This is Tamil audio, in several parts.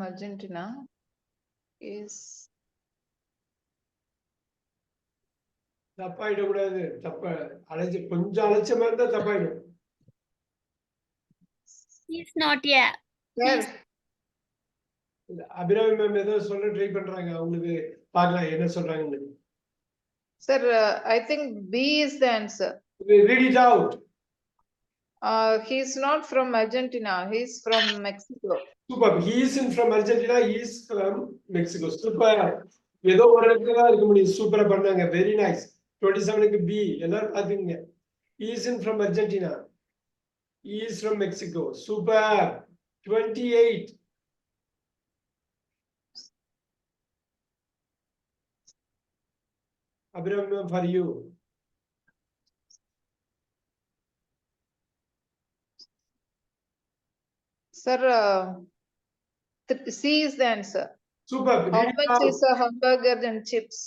Argentina is தப்பாயிடக்கூடாது. கொஞ்சம் அலட்சியமா இருந்தா தப்பாயிடும். He's not here. sir. Abirami ma'am ஏதோ சொல்ல ட்ரை பண்றாங்க. அவங்களுக்கு பார்க்கலாம் என்ன சொல்றாங்கன்னு. Sir, I think B is the answer. Read it out. He's not from Argentina. He's from Mexico. Super. He isn't from Argentina. He is from Mexico. Super. ஏதோ ஒரு இடத்துல தான் இருக்க முடியும். சூப்பரா பண்ணாங்க. Very nice. 27க்கு B. எல்லாரும் பாத்தீங்க. He isn't from Argentina. He is from Mexico. Super. 28. Abraham, for you. Sir, C is the answer. Super. How much is a hamburger and chips?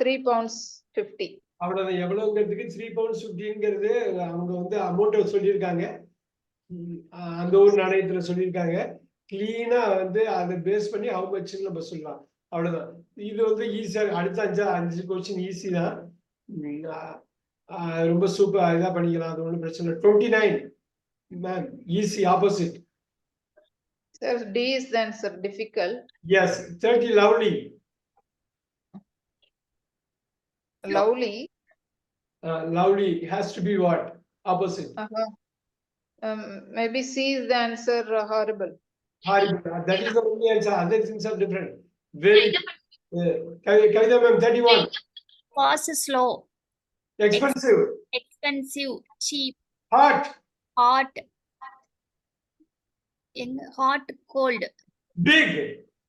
3 pounds 50. அவ்வளவுதான். எவ்வளவுங்கிறதுக்கு 3 pounds 50ங்கிறது அவங்க வந்து அமௌண்ட் சொல்லியிருக்காங்க. அந்த ஒரு நாணயத்துல சொல்லியிருக்காங்க. கிளீனா வந்து அதை பேஸ் பண்ணி ஹவு மச்னு நம்ம சொல்லலாம். அவ்வளவுதான். இது வந்து ஈஸியா அடுத்த 5 கொஸ்டின் ஈஸி தான். ரொம்ப சூப்பர் இதா பண்ணிக்கலாம். அது ஒன்றும் பிரச்சனை இல்லை. 29 ma'am easy opposite. Sir, D is the answer. Difficult. Yes. 30 lovely. Lovely. Lovely has to be what? Opposite. Maybe C is the answer. Horrible. Horrible. That is the only answer. Other things are different. Very. Kavita ma'am, 31. Fast, slow. Expensive. Expensive. Cheap. Hot. Hot. Hot, cold. Big.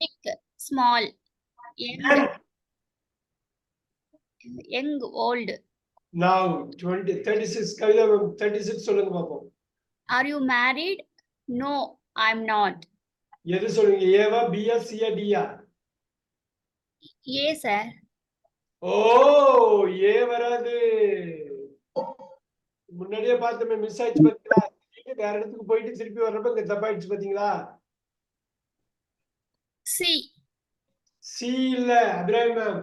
Thick, small. Young. Young, old. Now 36. Kavita ma'am, 36 சொல்லுங்க பாப்போம். Are you married? No, I'm not. எது சொல்லுங்க? ஏவா, பியா, சியா, டியா? Yes, sir. ஓ, ஏ வராது. முன்னாடியே பார்த்தோமே, மிஸ் ஆயிடுச்சு பாத்தீங்களா? வேற இடத்துக்கு போயிட்டு திருப்பி வர்றப்ப இங்க தப்பாயிடுச்சு பாத்தீங்களா? C. சி இல்ல அபிராமி மேம்.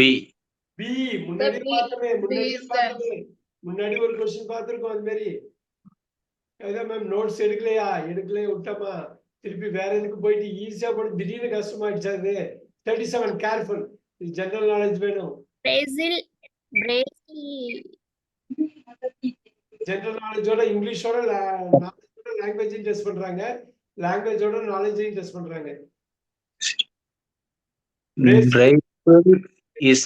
பி. பி. முன்னாடி பார்த்தோமே, முன்னாடி ஒரு क्वेश्चन பார்த்திருக்கோம் அது மாதிரி. அதான் மேம் நோட்ஸ் எடுக்கலையா? எடுக்கலையே விட்டமா. திருப்பி வேற எதுக்கு போயிட்டு ஈஸியா போட்டு திடீர்னு கஷ்டமாயிடுச்சு அது. 37 கேர்ஃபுல். இது ஜெனரல் நாலேஜ் வேணும். Brazil. ஜெனரல் நாலேஜோட இங்கிலீஷோட லாங்குவேஜையும் டெஸ்ட் பண்றாங்க. லாங்குவேஜோட நாலேஜையும் டெஸ்ட் பண்றாங்க. Brazil is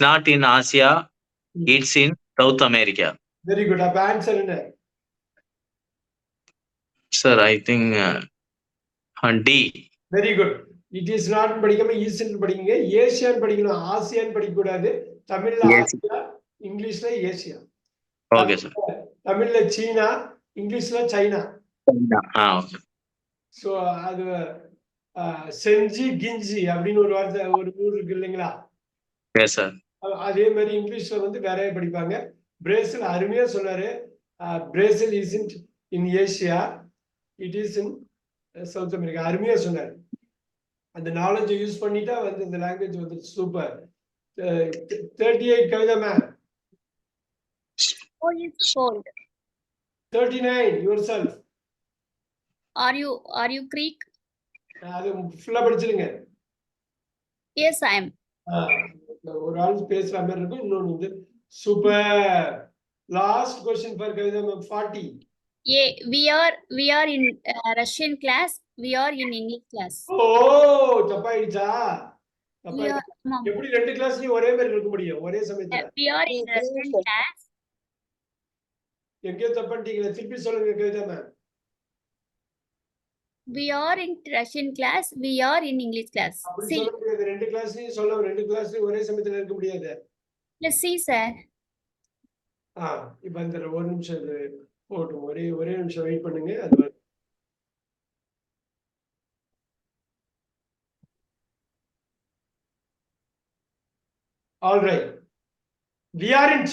not in Asia. It's in South America. Very good. அப்ப ஆன்சர் என்ன? Sir, I think D. Very good. It is not படிக்காம ஈஸ்ட் படிங்க. ஏசியான் படிக்கணும். ஆசியான் படிக்க கூடாது. தமிழ்ல ஆசியா, இங்கிலீஷ்ல ஏசியா. Okay sir. தமிழ்ல சீனா, இங்கிலீஷ்ல சைனா. Okay. சோ அது செஞ்சி கிஞ்சி அப்படின்னு ஒரு வார்த்தை ஒரு ஊர் இருக்கு இல்லைங்களா? Yes sir. அதே மாதிரி இங்கிலீஷ்ல வந்து வேற படிப்பாங்க. பிரேசில் அருமையா சொன்னாரு. Brazil isn't in Asia, it is in South America. அருமையா சொன்னாரு. அந்த நாலேஜ் யூஸ் பண்ணிட்டா வந்து இந்த லாங்குவேஜ் வந்து super. 38 Kavitha ma'am. Cold is cold. 39 yourself. Are you Greek? அது ஃபுல்லா படிச்சிருங்க. Yes, I am. ஒரு ஆள் பேசுற மாதிரி இருக்கும். இன்னொன்னு வந்து super. Last question for Kavitha ma'am 40. Yeah, we are in Russian class. We are in English class. ஓ தப்பாயிடுச்சா? எப்படி ரெண்டு கிளாஸ்லயும் ஒரே மாதிரி இருக்க முடியும் ஒரே சமயத்துல? We are in Russian class. எங்கேயோ தப்பாட்டீங்களா? திருப்பி சொல்லுங்க Kavitha ma'am. We are in Russian class. We are in English class. அப்படி சொல்ல முடியாது. ரெண்டு கிளாஸ்லயும் சொல்லலாம். ரெண்டு கிளாஸ்லயும் ஒரே சமயத்துல இருக்க முடியாது. Let's see, sir. இப்ப அந்த ஒரு நிமிஷம் போட்டும். ஒரே நிமிஷம் வெயிட் பண்ணுங்க. அது all right. We aren't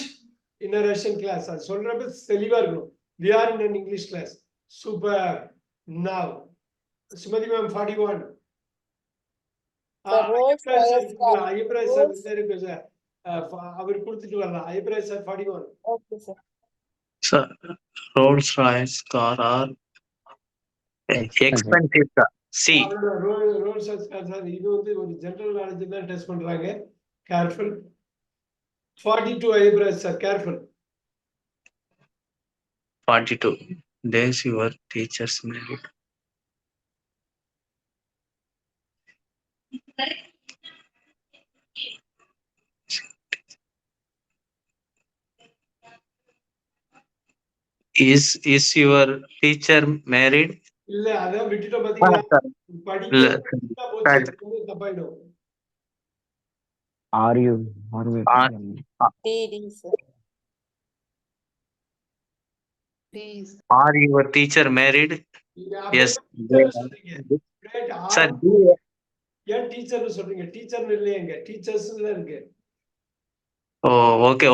in a Russian class. அது சொல்றப்ப தெளிவா இருக்கணும். We are in an English class. Super. Now, Sumati ma'am, 41. Sir, Rolls Royce car. Ayyapparaj sir வந்து இருக்கு சார். அவர் கொடுத்துட்டு வரலாம். Ayyapparaj sir 41. Okay, sir. Sir, Rolls Royce car are expensive, sir. C. Rolls Royce car sir, இது வந்து ஒரு ஜெனரல் நாலேஜ் தான் டெஸ்ட் பண்றாங்க. Careful. 42 Ayyapparaj sir, careful. 42 days your teachers married. Is your teacher married? இல்ல அதான் விட்டுட்டோம் பாத்தீங்களா? இல்ல. படிக்க போச்சு தப்பாயிடும். Are you? DD, sir. Please. Are your teacher married? Yes. Great. Sir, ஏன் டீச்சர்னு சொல்றீங்க? டீச்சர்னு இல்லையேங்க, டீச்சர்ஸ்ல இருக்கு. oh,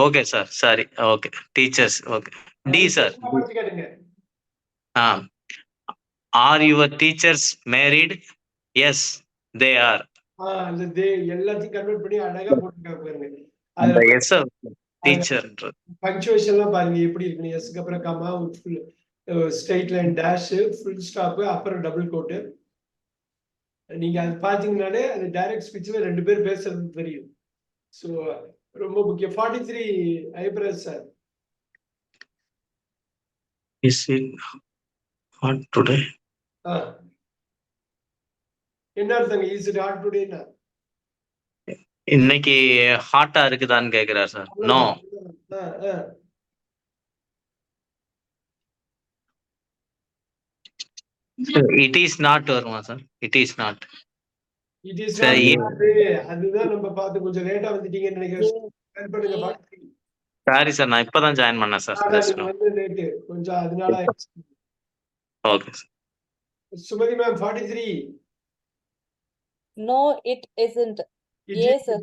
okay, sir. Sorry. Okay, teachers. Okay. D, sir. படிச்சு கேளுங்க. Are your teachers married? Yes, they are. அந்த தே எல்லாத்தையும் கன்வெர்ட் பண்ணி அழகா போட்டுருக்காங்க பாருங்க. அந்த அதுல yes டீச்சர் பங்க்சுவேஷன்லாம் பாருங்க எப்படி இருக்குன்னு. எஸ்க்கு அப்புறம் comma, straight line, dash, full stop, அப்புறம் டபுள் கோட். நீங்க அது பாத்தீங்கன்னாலே அது டைரக்ட் ஸ்பீச்ல ரெண்டு பேர் பேசுறது தெரியும். ஸோ ரொம்ப முக்கியம். 43 Aipraj sir. Is it hot today? என்ன அர்த்தங்க? இஸ் இட் ஹாட் டுடேனா? இன்னைக்கு ஹாட்டா இருக்குதான்னு கேக்குறாரு sir. No. It is not வருமா sir? It is not. It is சரி. அதுதான் நம்ம பார்த்து கொஞ்சம் லேட்டா வந்துட்டீங்கன்னு நினைக்கிறேன். சாரி சார், நான் இப்பதான் ஜாயின் பண்ணேன் சார். லேட்டு கொஞ்சம் அதனால. Okay sir. Sumathi ma'am 43. No, it isn't. Yes, sir.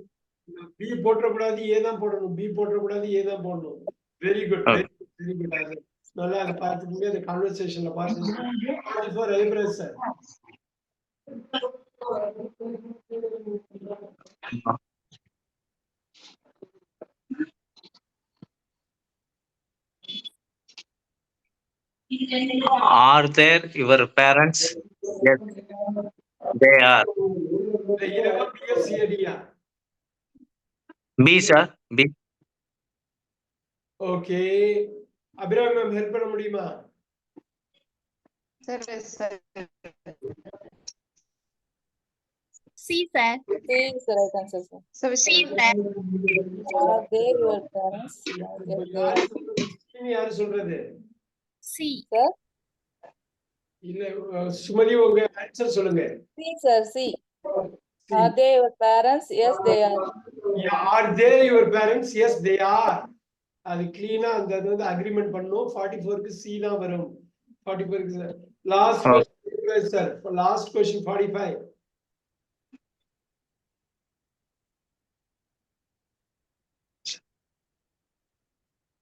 B போட்டக்கூடாது, ஏ தான் போடணும். பி போட்டக்கூடாது, ஏ தான் போடணும். Very good, very good. நல்லா அதை பார்த்துட்டு அந்த கான்வர்சேஷன்ல பார்த்து. 44 Aipraj sir. Are there your parents? Yes, they are. B, sir. B. Okay. Abirami ma'am help பண்ண முடியுமா? Sir, sir. C, sir. C is the right answer, sir. So, C, sir. Are they your parents? யாரு சொல்றது? C. Sir? இல்ல, சுமதி உங்க ஆன்சர் சொல்லுங்க. C, sir, C. Are they your parents? Yes, they are. Are they your parents? Yes, they are. அது கிளீனா அந்த வந்து அக்ரிமெண்ட் பண்ணனும். 44க்கு C தான் வரும். 44க்கு sir. Last question sir. Last question 45.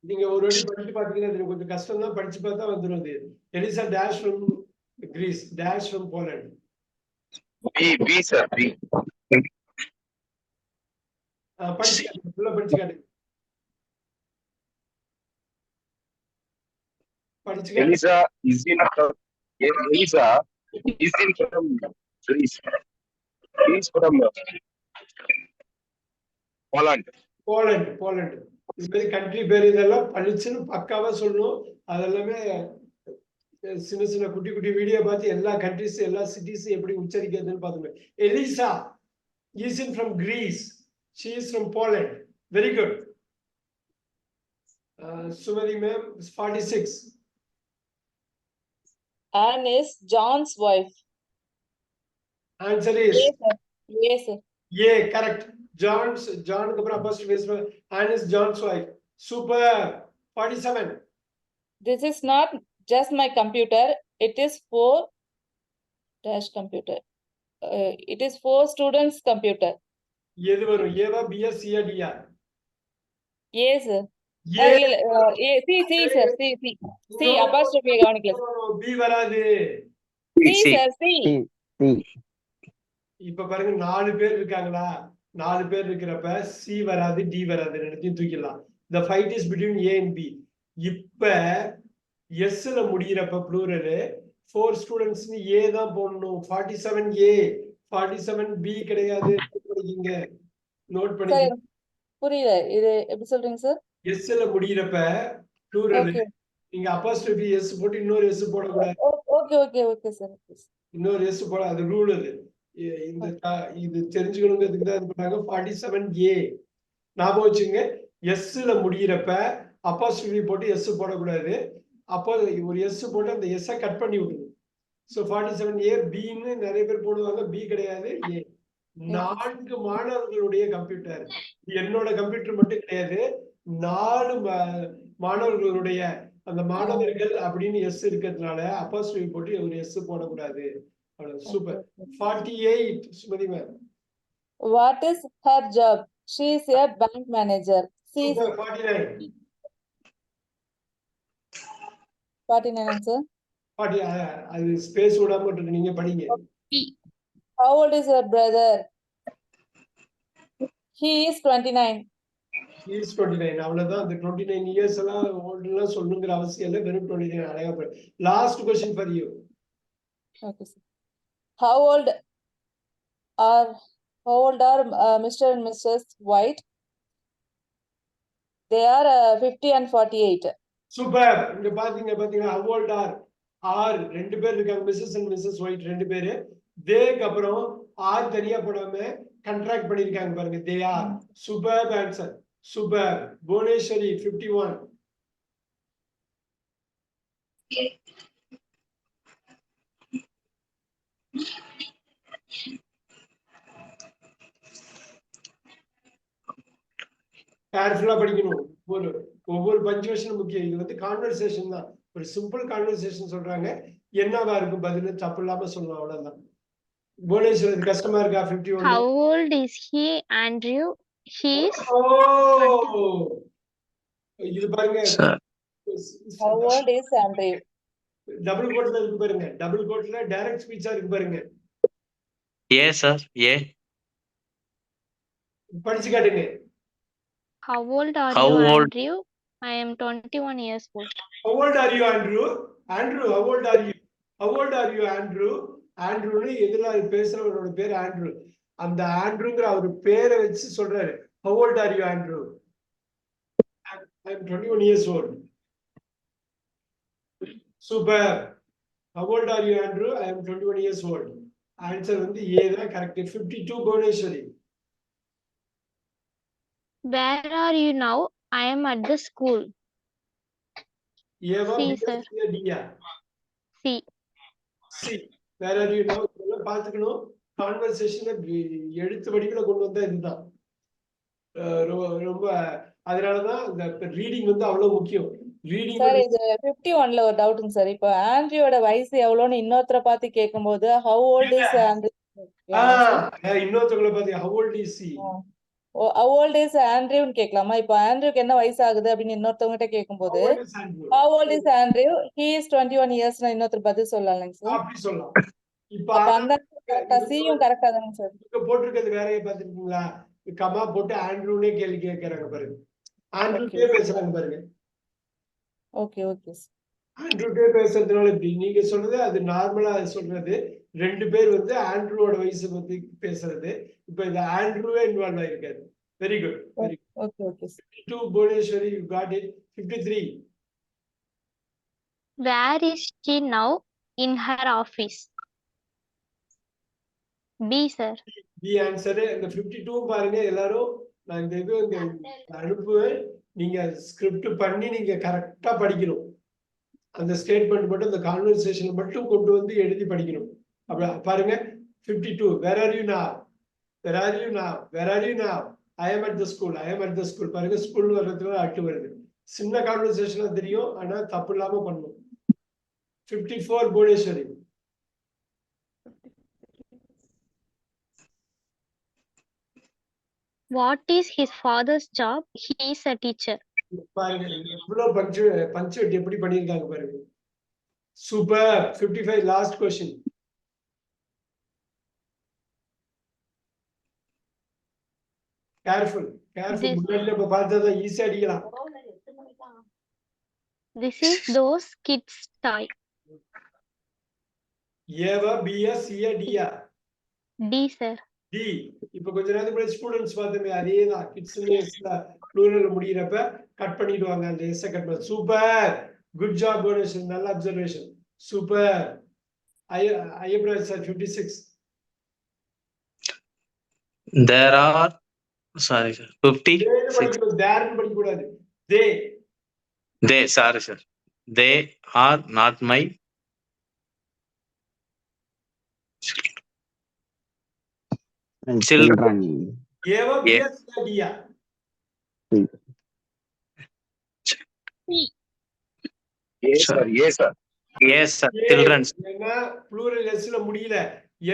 நீங்க ஒரு வாட்டி படிச்சு பாத்தீங்கன்னா இது கொஞ்சம் கஷ்டம் தான். படிச்சு பார்த்தா வந்துரும். இது Elisa dash from Greece, dash from Poland. B, sir, B. படிச்சு காட்டுங்க, ஃபுல்லா படிச்சு காட்டுங்க. படிச்சு காட்டுங்க. Elisa is in Elisa is in from Greece. He is from Poland. Poland. இது மாதிரி கண்ட்ரி பேர் இதெல்லாம் படிச்சுன்னு பக்காவா சொல்லணும். அதெல்லாமே சின்ன சின்ன குட்டி குட்டி வீடியோ பார்த்து எல்லா கண்ட்ரிஸ், எல்லா சிட்டிஸ் எப்படி உச்சரிக்கிறதுன்னு பார்த்துங்க. Elisa is in from Greece. She is from Poland. Very good. Sumathi ma'am 46. Anne is John's wife. Answer is Yes, sir. Yes, sir. A. Correct. Johnக்கு அப்புறம் apostrophe s. Anne is John's wife. Super. 47. This is not just my computer. It is for dash computer. It is for students' computer. எது வரும்? ஏவா, பியா, சியா, டியா? Yes, sir. A. C sir, C apostrophe கவனிக்கல B வராது. C sir, C. இப்ப பாருங்க 4 பேர் இருக்காங்களா? 4 பேர் இருக்கிறப்ப C வராது, D வராது, ரெண்டுத்தையும் தூக்கிடலாம். The fight is between A and B. இப்ப S ல முடியிறப்ப plural 4 students A தான் போடணும். 47A 47B கிடையாது. நோட் சார் பண்ணிக்கங்க. புரியல, இது எப்படி சொல்றீங்க சார்? S ல முடியிறப்ப plural ஓகே நீங்க apostrophe S போட்டு இன்னொரு S போடக்கூடாது. Okay sir. இன்னொரு S போட அது ரூல் அது. இது தெரிஞ்சுக்கணுங்கிறதுக்கு தான் இது பண்ணாங்க. 47A ஞாபகம் வச்சுங்க. S ல முடியிறப்ப apostrophe போட்டு S போடக்கூடாது. அப்போ ஒரு S போட்டு அந்த S கட் பண்ணி விட்டுருங்க. ஸோ 47A Bன்னு நிறைய பேர் போடுவாங்க. B கிடையாது, A. 4 மாணவர்களுடைய கம்ப்யூட்டர். என்னோட கம்ப்யூட்டர் மட்டும் கிடையாது. 4 மாணவர்களுடைய அந்த மாணவர்கள் அப்படின்னு S இருக்கிறதுனால அப்போஸ்ட்ரோபி போட்டு ஒரு S போடக்கூடாது. Super. 48 Sumathi ma'am. What is her job? She is a bank manager. C is 49. 49 answer. 40 அது ஸ்பேஸ் விடாம இருக்கு, நீங்க படிங்க. How old is her brother? He is 29. He is 29. அவ்வளவுதான். அந்த 29 இயர்ஸ் எல்லாம் ஓல்டுலாம் சொல்லணுங்கிற அவசியம் இல்லை. வெறும் 29 அழகா போய். Last question for you. Okay sir. How old are Mr. and Mrs. White? They are 50 and 48. Super. இங்க பாத்தீங்கன்னா how old are ரெண்டு பேர் இருக்காங்க. மிஸ்ஸஸ் அண்ட் மிஸ்ஸஸ் ஒயிட் ரெண்டு பேரு. தேக்கு அப்புறம் ஆர் தனியா போடாம கண்ட்ராக்ட் பண்ணிருக்காங்க பாருங்க. They are. Super answer. Super. Bhuvaneswari 51. கேர்ஃபுல்லா படிக்கணும். ஒவ்வொரு பஞ்சுவேஷன் முக்கியம். இது வந்து கான்வர்சேஷன் தான். ஒரு சிம்பிள் கான்வர்சேஷன் சொல்றாங்க. என்னவா இருக்கும் பதில் தப்பு இல்லாம சொல்லணும், அவ்வளவுதான். புவனேஸ்வரி கஷ்டமா இருக்கா? 51. How old is he, Andrew? He is இது பாருங்க. How old is Andrew? Double கோட்ல இருக்கு பாருங்க. டபுள் கோட்ல டைரக்ட் ஸ்பீச்சா இருக்கு பாருங்க. A sir, A. படிச்சு காட்டுங்க. How old are How you, old? Andrew? I am 21 years old. How old are you, Andrew? Andrew, how old are you? How old are you, Andrew? ஆண்ட்ரூன்னு எதிர பேசுறவரோட பேர் ஆண்ட்ரூ. அந்த ஆண்ட்ரூங்கிற அவர் பேரை வச்சு சொல்றாரு. How old are you, Andrew? I am 21 years old. Super. How old are you, Andrew? I am 21 years old. Answer வந்து ஏ தான் correct. 52 Bhuvaneswari. Where are you now? I am at the school. Eva C, B sir. Diya? C. C. வேற ஆர் யூ நவ? இதெல்லாம் பார்த்துக்கணும். கான்வர்சேஷனை எழுத்து வடிவில் கொண்டு வந்தா இதுதான் ரொம்ப. அதனாலதான் இந்த ரீடிங் வந்து அவ்வளவு முக்கியம். ரீடிங் சார் இது 51ல ஒரு டவுட்டுங்க சார். இப்போ ஆண்ட்ரியோட வயசு எவ்வளோன்னு இன்னொருத்தரை பார்த்து கேட்கும்போது how old is Andrew? இன்னொருத்தவங்களை பார்த்து how old is he? how old is Andrewன்னு கேட்கலாமா? இப்போ ஆண்ட்ரியோக்கு என்ன வயசு ஆகுது அப்படின்னு இன்னொருத்தவங்க கேட்கும்போது How old is Andrew? how old is Andrew? He is 21 years இன்னொருத்தர் பதில் சொல்லலாம்ங்க சார். அப்படி சொல்லலாம். இப்ப அப்ப அந்த சியும் கரெக்டா தானே சார்? இங்க போட்டிருக்கிறது வேறைய பார்த்திருக்கீங்களா? கமா போட்டு ஆண்ட்ரூனே கேள்வி கேட்கறாங்க பாருங்க. ஆண்ட்ரூட்டே பேசுறாங்க பாருங்க. Okay okay sir. ஆண்ட்ரூட்டே பேசுறதுனால இப்படி நீங்க சொல்றது அது நார்மலா சொல்றது. ரெண்டு பேர் வந்து ஆண்ட்ரூவோட வயசு பத்தி பேசுறது. இப்ப இந்த ஆண்ட்ரூவே இன்வால்வ் ஆயிருக்காரு. Very good. Very good. Okay okay sir. 52 Bhuvaneswari, you got it. 53. Where is she now? In her office. B, sir. The answer. இந்த 52 பாருங்க எல்லாரும். நான் இந்த இது அனுப்புவேன். நீங்க ஸ்கிரிப்ட் பண்ணி நீங்க கரெக்டா படிக்கணும். அந்த ஸ்டேட்மெண்ட் மட்டும் இந்த கான்வர்சேஷன் மட்டும் கொண்டு வந்து எழுதி படிக்கணும். அப்ப பாருங்க 52. Where are you now? Where are you now? Where are you now? I am at the school. I am at the school. பாருங்க ஸ்கூல் வர்றதுல அட்டு வருது. சின்ன கான்வர்சேஷனா தெரியும், ஆனா தப்பு இல்லாம பண்ணணும். 54 Bhuvaneswari. What is his father's job? He is a teacher. பாருங்க எவ்வளவு பஞ்சுவேட் எப்படி பண்ணிருக்காங்க பாருங்க. சூப்பர். 55 last question. கேர்ஃபுல் முன்னாடி நம்ம பார்த்ததை ஈஸியா அடிக்கலாம். This is those kids' toy. Eva Pia chia Diya? D, sir. D. இப்ப கொஞ்ச நேரத்துக்கு முன்னாடி ஸ்டூடெண்ட்ஸ் பார்த்தோமே அதேதான். கிட்ஸ்ல ப்ளூரல் முடியறப்ப கட் பண்ணிடுவாங்க, அந்த எஸ் கட் பண்ண. சூப்பர், குட் ஜாப் புவனேஸ்வர், நல்ல observation, super. Ayyapraj sir 56. There are, sorry sir, 56. தேர்னு படிக்க கூடாது. தே. They, sorry sir. They are not my children. Eva Pia chia Diya? Yes, sir. Yes, sir. Yes sir, children. ஏன்னா ப்ளூரல் எஸ்ல முடியல,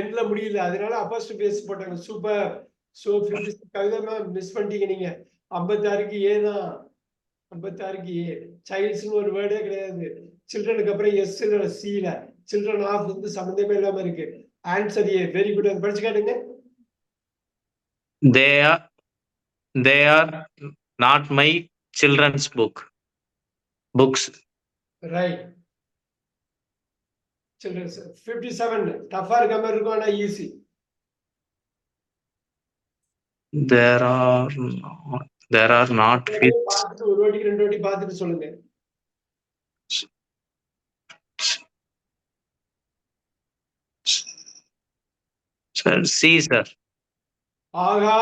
என்ல முடியல, அதனால அப்போஸ்ட்ரோபி எஸ் போட்டாங்க. சூப்பர். சோ 56 கவிதா மிஸ் பண்ணிட்டீங்க நீங்க. 56க்கு ஏ தான். 56க்கு ஏ. சைல்ட்ஸ்னு ஒரு வேர்டே கிடையாது. சில்ட்ரனுக்கு அப்புறம் எஸ் இல்ல சி ல. சில்ட்ரன் ஆஃப் வந்து சம்பந்தமே இல்லாம இருக்கு. Answer A. Very good. அது படிச்சு காட்டுங்க. They are not my children's books. Right. Children's 57 டஃபா இருக்க மாதிரி இருக்கும், ஆனா easy. There are not kids. பார்த்துட்டு ஒரு வாட்டிக்கு 2 வாட்டி பார்த்துட்டு சொல்லுங்க. Sir, see sir. ஆகா,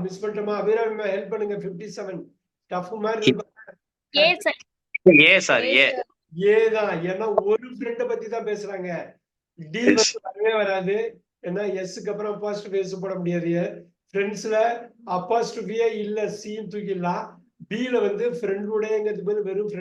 மிஸ் பண்ணிட்டோமா? அபிராமி ஹெல்ப் பண்ணுங்க. 57 டஃப் மாதிரி இருக்கு. A, sir. Yes sir, yeah. ஏதான், ஏன்னா ஒரு ஃப்ரெண்ட பத்தி தான் பேசுறாங்க. டி வந்து வரவே வராது. ஏன்னா எஸ்க்கு அப்புறம் அப்போஸ்ட்ரோபி எஸ் போட முடியாது. ஃப்ரெண்ட்ஸ்ல அப்போஸ்ட்ரோபியே இல்ல, சீன் தூக்கிடலாம். பி ல வந்து ஃப்ரெண்ட் உடையங்கிறது வெறும்